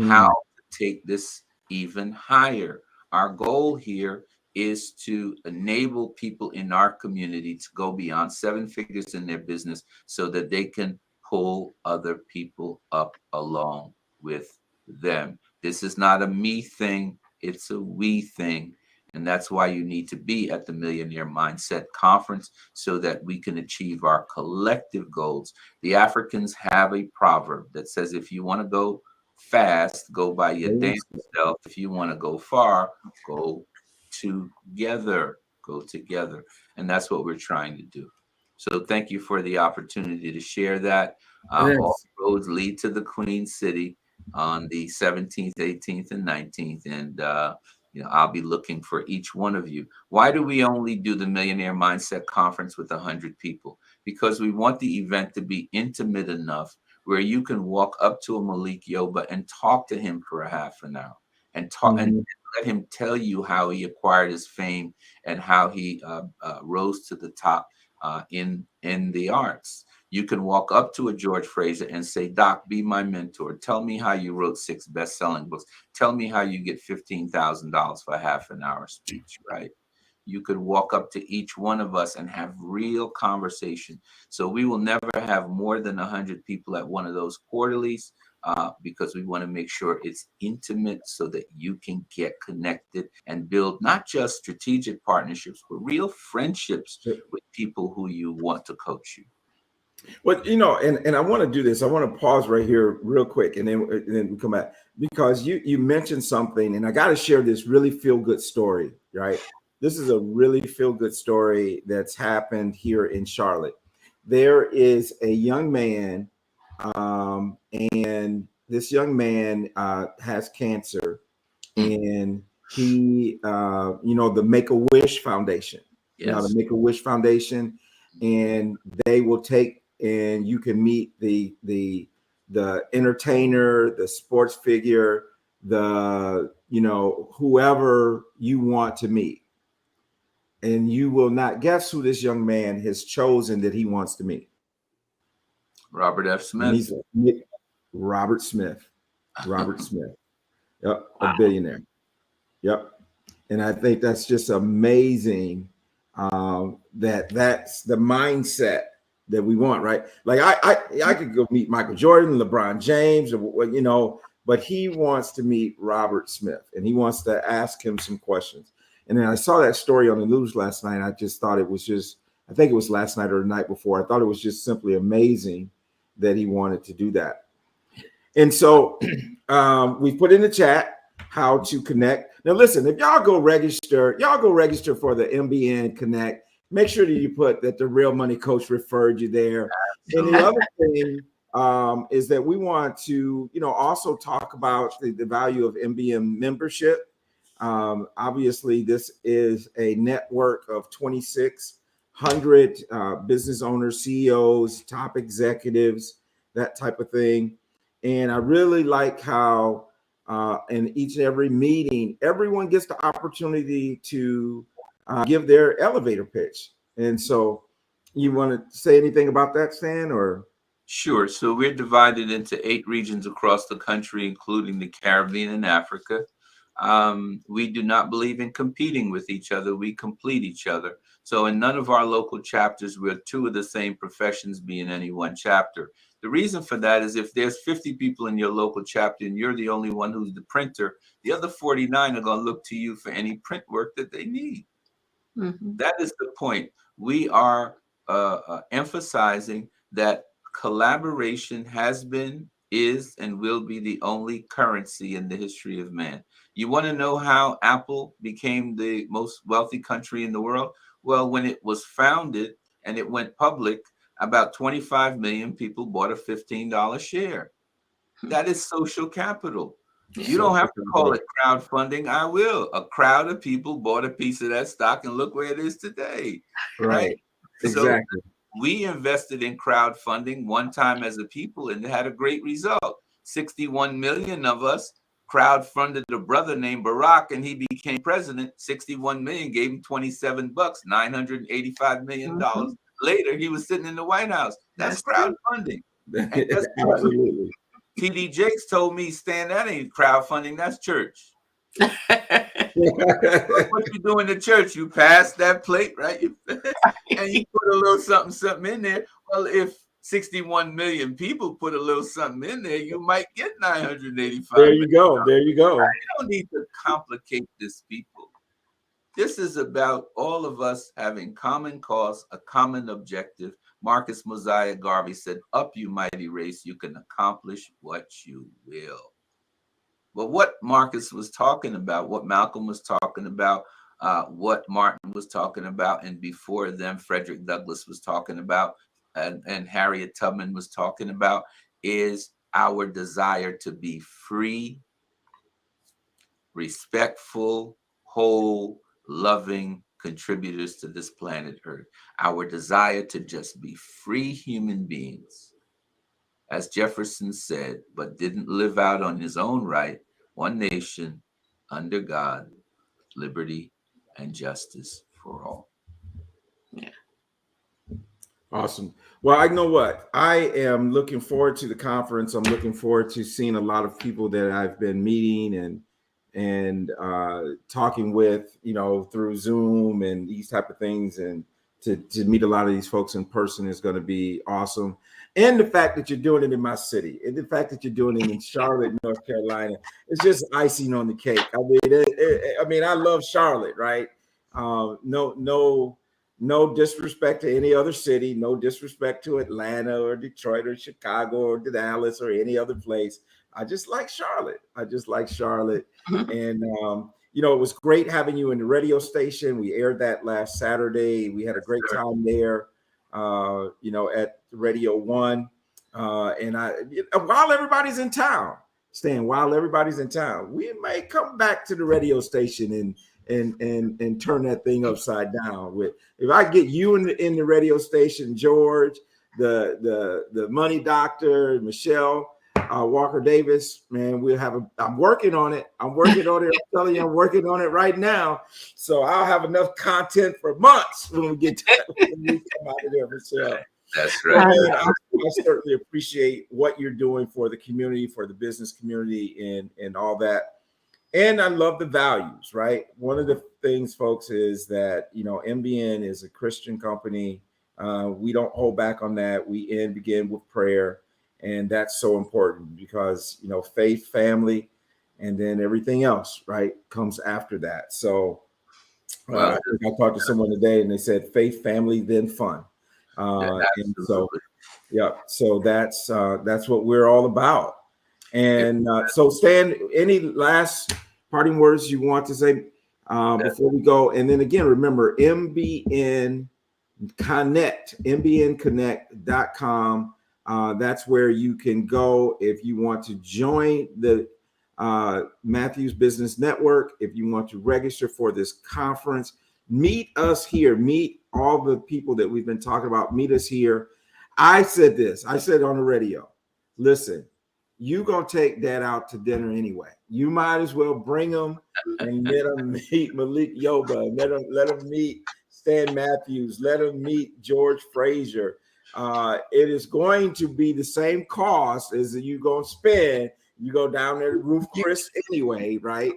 how to take this even higher. Our goal here is to enable people in our community to go beyond 7 figures in their business so that they can pull other people up along with them. This is not a me thing, it's a we thing. And that's why you need to be at the Millionaire Mindset Conference, so that we can achieve our collective goals. The Africans have a proverb that says, if you want to go fast, go by your damn self. If you want to go far, go together. Go together. And that's what we're trying to do. So thank you for the opportunity to share that. All roads lead to the Queen City on the 17th, 18th, and 19th. And I'll be looking for each one of you. Why do we only do the Millionaire Mindset Conference with 100 people? Because we want the event to be intimate enough where you can walk up to a Malik Yoba and talk to him for a half an hour and talk and let him tell you how he acquired his fame and how he rose to the top in the arts. You can walk up to a George Fraser and say, Doc, be my mentor. Tell me how you wrote 6 best-selling books. Tell me how you get $15,000 for a half an hour speech, right? You could walk up to each one of us and have real conversation. So we will never have more than 100 people at one of those quarterlies because we want to make sure it's intimate so that you can get connected and build not just strategic partnerships, but real friendships with people who you want to coach you. Well, and I want to do this. I want to pause right here real quick, and then we come back, because you mentioned something, and I got to share this really feel-good story, right? This is a really feel-good story that's happened here in Charlotte. There is a young man, and this young man has cancer, and he, the Make-A-Wish Foundation, Yes. the Make-A-Wish Foundation, and they will take and you can meet the entertainer, the sports figure, the whoever you want to meet, and you will not guess who this young man has chosen that he wants to meet. Robert F. And Smith. he's Robert Smith. Robert Smith. Yep, a billionaire. Yep. And I think that's just amazing. That's the mindset that we want, right? Like I could go meet Michael Jordan, LeBron James, or but he wants to meet Robert Smith, and he wants to ask him some questions. And then I saw that story on the news last night. I just thought it was I think it was last night or the night before. I thought it was just simply amazing that he wanted to do that. And so we put in the chat how to connect. Now, listen, if y'all go register for the MBN Connect. Make sure that you put that the Real Money Coach referred you there. And the other thing is that we want to, also talk about the value of MBN membership. Obviously, this is a network of 2,600 business owners, CEOs, top executives, that type of thing. And I really like how in each and every meeting, everyone gets the opportunity to give their elevator pitch. And so you want to say anything about that, Stan, or? Sure. So we're divided into 8 regions across the country, including the Caribbean and Africa. We do not believe in competing with each other. We complete each other. So in none of our local chapters will 2 of the same professions be in any one chapter. The reason for that is if there's 50 people in your local chapter and you're the only one who's the printer, the other 49 are going to look to you for any print work that they need. Mm-hmm. That is the point. We are emphasizing that collaboration has been, is, and will be the only currency in the history of man. You want to know how Apple became the most wealthy country in the world? Well, when it was founded and it went public, about 25 million people bought a $15 share. That is social capital. You don't have to call it crowdfunding. I will. A crowd of people bought a piece of that stock, and look where it is today. Right. Exactly. So we invested in crowdfunding one time as a people, and it had a great result. 61 million of us crowdfunded a brother named Barack, and he became president. 61 million gave him $27, $985 million. Mm-hmm. Later, he was sitting in the White House. That's crowdfunding. Absolutely. TD Jakes told me, Stan, that ain't crowdfunding, that's church. What you do in the church? You pass that plate, right? And you put a little something in there. Well, if 61 million people put a little something in there, you might get 985. There you go. There you go. You don't need to complicate this, people. This is about all of us having common cause, a common objective. Marcus Mosiah Garvey said, "Up, you mighty race, you can accomplish what you will." But what Marcus was talking about, what Malcolm was talking about, what Martin was talking about, and before them, Frederick Douglass was talking about, and Harriet Tubman was talking about, is our desire to be free, respectful, whole, loving contributors to this planet Earth. Our desire to just be free human beings. As Jefferson said, but didn't live out on his own right, one nation, under God, liberty and justice for all. Yeah. Awesome. Well, I know what, I am looking forward to the conference. I'm looking forward to seeing a lot of people that I've been meeting and talking with, through Zoom and these type of things, and to meet a lot of these folks in person is going to be awesome. And the fact that you're doing it in my city, and the fact that you're doing it in Charlotte, North Carolina, it's just icing on the cake. I mean, I love Charlotte, right? No disrespect to any other city, no disrespect to Atlanta or Detroit or Chicago or Dallas or any other place. I just like Charlotte. And, it was great having you in the radio station. We aired that last Saturday. We had a great time there, at Radio 1. While everybody's in town, Stan, we may come back to the radio station and turn that thing upside down. If I get you in the radio station, George, the money doctor, Michelle Walker Davis. Man, we'll have I'm working on it. I'm working on it. I'm telling you, I'm working on it right now. So I'll have enough content for months when we get to when we come out of there, Michelle. That's right. Man, I certainly appreciate what you're doing for the community, for the business community, and all that. And I love the values, right? One of the things, folks, is that, you know, MBN is a Christian company. We don't hold back on that. We begin with prayer. And that's so important because, you know, faith, family, and then everything else, right, comes after that. So I talked to someone today and they said faith, family, then fun. And so, yeah, so that's what we're all about. And so, Stan, any last parting words you want to say before we go? And then again, remember, MBN Connect, mbnconnect.com. That's where you can go if you want to join the Matthews Business Network, if you want to register for this conference. Meet us here. Meet all the people that we've been talking about. Meet us here. I said on the radio, listen, you gonna take Dad out to dinner anyway. You might as well bring them and let them meet Malik Yoba. Let them meet Stan Matthews. Let them meet George Frazier. It is going to be the same cost as you gonna spend. You go down there to Roof Chris anyway, right?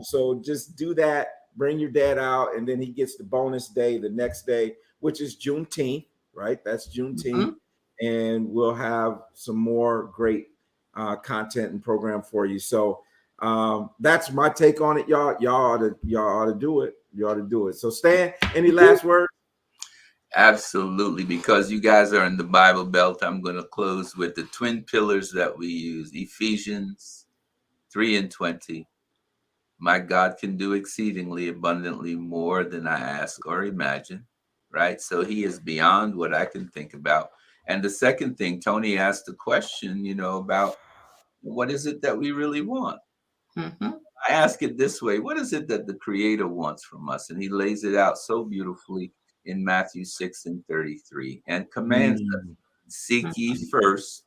So just do that. Bring your dad out, and then he gets the bonus day the next day, which is Juneteenth, right? That's Juneteenth, and we'll have some more great content and program for you. So that's my take on it, y'all. Y'all ought to do it. You ought to do it. So, Stan, any last words? Absolutely. Because you guys are in the Bible Belt, I'm going to close with the twin pillars that we use. Ephesians 3:20. My God can do exceedingly abundantly more than I ask or imagine, right? So he is beyond what I can think about. And the second thing, Tony asked the question, you know, about what is it that we really want? I ask it this way: what is it that the Creator wants from us? And he lays it out so beautifully in Matthew 6:33 and commands us, seek ye first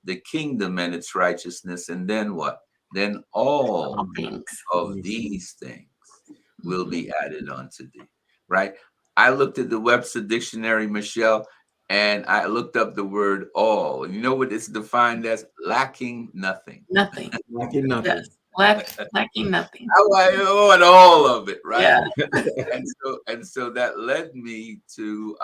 the kingdom and its righteousness, and then what? Then all of these things will be added unto thee, right? I looked at the Webster Dictionary, Michelle, and I looked up the word all. And you know what it's defined as? Lacking nothing. Nothing. Lacking nothing. Yes. Lacking nothing. I want all of it, right? Yeah. and so that led me to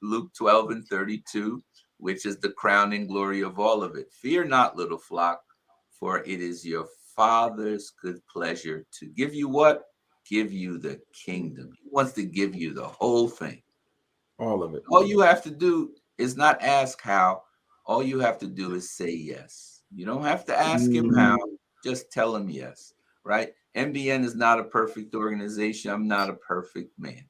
Luke 12:32, which is the crowning glory of all of it. Fear not, little flock, for it is your Father's good pleasure to give you what? Give you the kingdom. He wants to give you the whole thing. All of it. All you have to do is not ask how. All you have to do is say yes. You don't have to ask him how. Just tell him yes, right? MBN is not a perfect organization. I'm not a perfect man.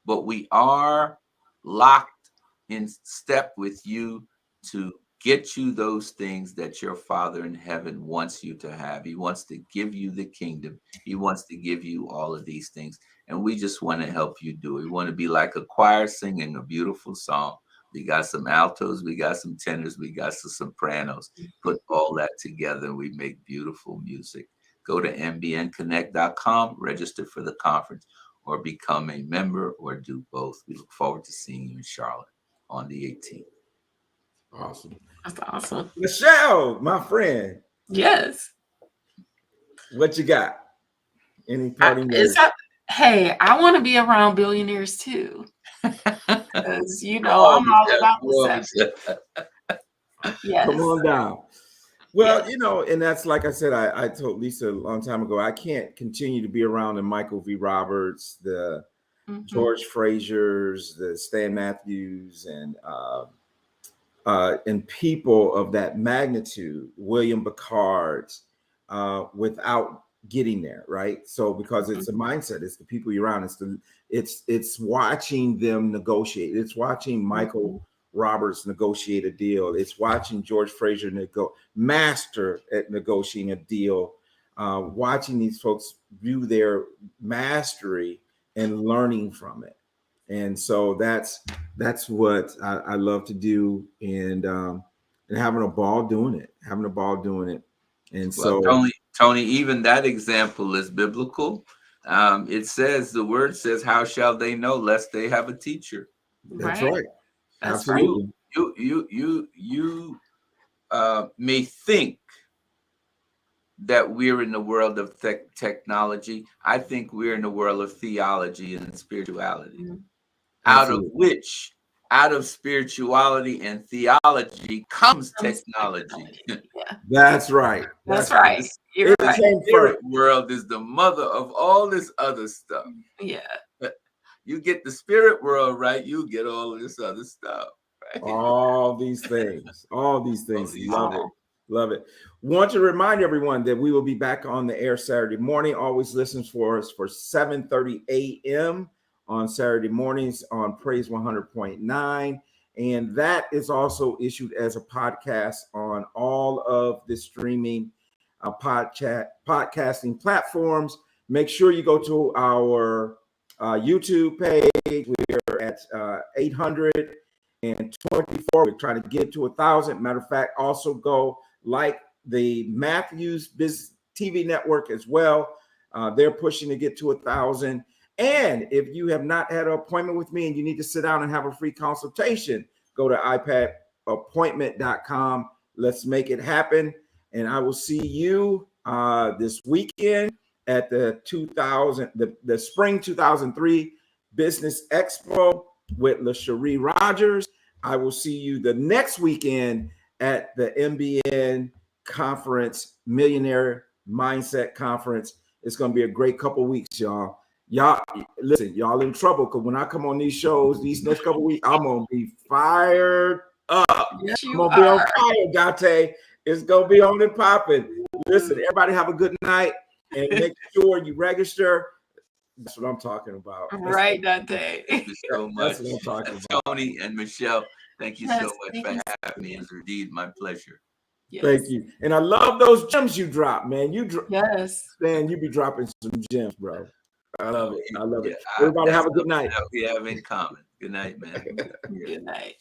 But we are locked in step with you to get you those things that your Father in heaven wants you to have. He wants to give you the kingdom. He wants to give you all of these things. And we just want to help you do it. We want to be like a choir singing a beautiful song. We got some altos, we got some tenors, we got some sopranos. Put all that together, we make beautiful music. Go to mbnconnect.com, register for the conference, or become a member, or do both. We look forward to seeing you in Charlotte on the 18th. Awesome. That's awesome. Michelle, my friend. Yes. What you got? Any parting words? Hey, I want to be around billionaires too. Because I'm all about the sex. Yes. Come on down. Well, and that's like I said, I told Lisa a long time ago, I can't continue to be around the Michael V. Roberts, the George Fraziers, the Stan Matthews, and people of that magnitude, William Bacard's, without getting there, right? So because it's a mindset, it's the people you're around, it's watching them negotiate, it's watching Michael Roberts negotiate a deal, it's watching George Frazier master at negotiating a deal, watching these folks view their mastery and learning from it. And so that's what I love to do, and having a ball doing it, And Well, so, Tony, even that example is biblical. It says, the word says, how shall they know lest they have a teacher? that's Right. right. That's Absolutely. You may think that we're in the world of technology. I think we're in the world of theology and spirituality, right. Absolutely. out of spirituality and theology comes technology. Yeah, That's right. that's That's right. The You're it right. came spirit first. world is the mother of all this other stuff. Yeah. You get the spirit world right, you get all of this other stuff. Right? All these things. All these Love it. Oh, Love it. Want to remind everyone that we will be back on the air Saturday morning. Always listen for us for 7:30 a.m. on Saturday mornings on Praise 100.9. And that is also issued as a podcast on all of the streaming podcasting platforms. Make sure you go to our YouTube page. We're at 824. We're trying to get to 1,000. Matter of fact, also go like the Matthews Business TV network as well. They're pushing to get to 1,000. And if you have not had an appointment with me and you need to sit down and have a free consultation, go to iPadappointment.com. Let's make it happen. And I will see you this weekend at the spring 2003 Business Expo with LaSharie Rogers. I will see you the next weekend at the MBN conference, Millionaire Mindset Conference. It's going to be a great couple weeks, y'all. Y'all, listen, y'all in trouble, because when I come on these shows, these next couple weeks, I'm going to be fired up. yes, I'm you going to be on are. fire, Dante. It's going to be on and popping. Listen, everybody have a good night, and make sure you register. That's what I'm talking about. Right, Dante. Thank you so much. That's what I'm talking about. Tony and Michelle, thank you Yes, so much thank for you. having me. It's indeed my pleasure. Yes. Thank you. And I love those gems you drop, man. Yes. Man, you be dropping some gems, bro. I love it. I love it. Yeah, Everybody that's have a good something night. that we have in common. Good night, man. Good night.